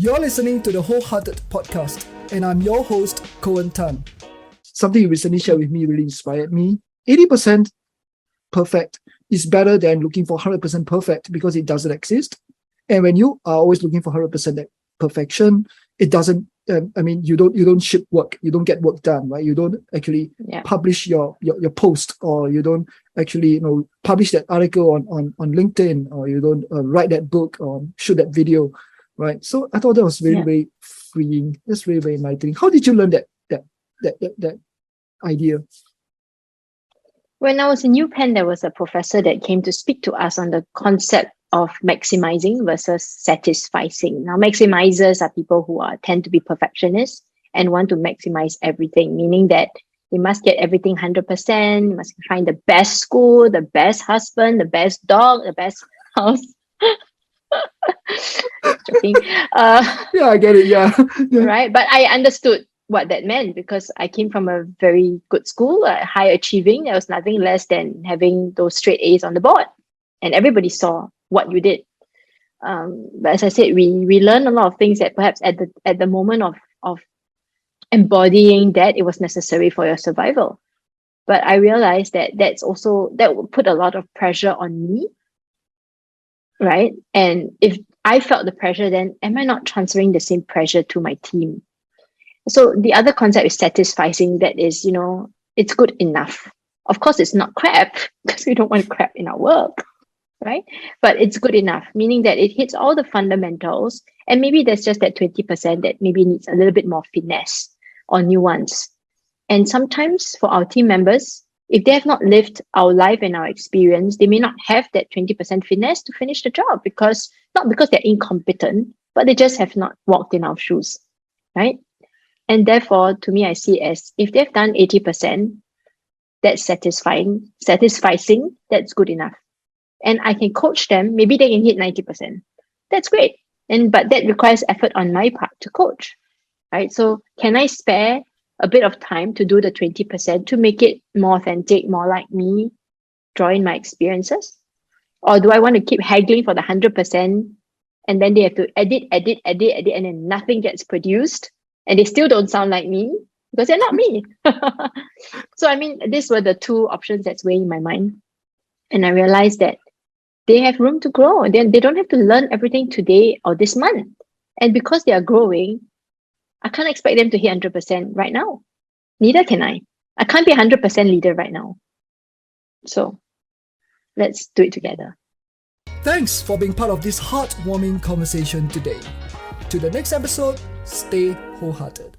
You're listening to the Wholehearted Podcast, and I'm your host, Coen Tan. Something you recently shared with me really inspired me. 80% perfect is better than looking for 100% perfect because it doesn't exist. And when you are always looking for 100% perfection, it doesn't. You don't ship work. You don't get work done, right? You don't actually publish your post, or you don't actually publish that article on LinkedIn, or you don't write that book or shoot that video, right? So I thought that was very very freeing. That's very very enlightening. How did you learn that idea? When I was in UPenn, there was a professor that came to speak to us on the concept of maximizing versus satisficing. Now, maximizers are people who tend to be perfectionists and want to maximize everything, meaning that they must get everything 100%, must find the best school, the best husband, the best dog, the best house. Joking. I get it. Yeah. Right. But I understood what that meant because I came from a very good school, high achieving. There was nothing less than having those straight A's on the board, and everybody saw what you did. But as I said, we learned a lot of things that perhaps at the moment of embodying that, it was necessary for your survival. But I realized that that would put a lot of pressure on me, right? And if I felt the pressure, then am I not transferring the same pressure to my team? So the other concept is satisficing. That is, it's good enough. Of course, it's not crap because we don't want crap in our work, right? But it's good enough, meaning that it hits all the fundamentals. And maybe there's just that 20% that maybe needs a little bit more finesse or nuance. And sometimes for our team members, if they have not lived our life and our experience, they may not have that 20% finesse to finish the job not because they're incompetent, but they just have not walked in our shoes, right? And therefore, to me, I see it as if they've done 80%, that's satisfying, that's good enough. And I can coach them, maybe they can hit 90%. That's great. But that requires effort on my part to coach, right? So can I spare a bit of time to do the 20% to make it more authentic, more like me, draw in my experiences? Or do I want to keep haggling for the 100% and then they have to edit, and then nothing gets produced and they still don't sound like me because they're not me? So, these were the two options that's weighing in my mind. And I realized that they have room to grow. They don't have to learn everything today or this month. And because they are growing, I can't expect them to hit 100% right now. Neither can I. I can't be 100% leader right now. So let's do it together. Thanks for being part of this heartwarming conversation today. To the next episode, stay wholehearted.